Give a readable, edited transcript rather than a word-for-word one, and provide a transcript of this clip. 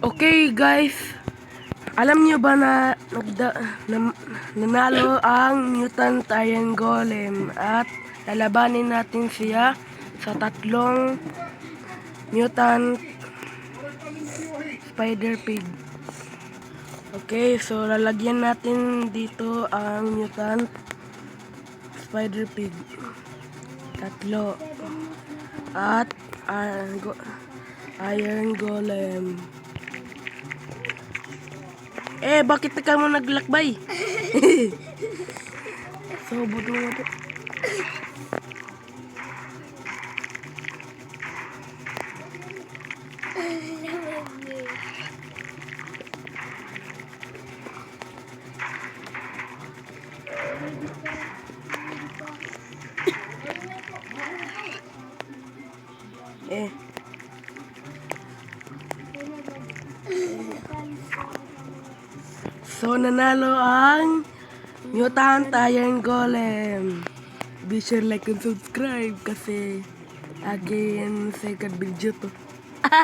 Okay guys, alam niyo ba na, nanalo ang Mutant Iron Golem at lalabanin natin siya sa tatlong Mutant Spider Pig. Okay, so lalagyan natin dito ang Mutant Spider Pig. Tatlo. At Iron Golem. Bakit ka mo naglakbay? So, buto nga po. So, nanalo ang Mutant Iron Golem. Be sure like and subscribe kasi again second video to.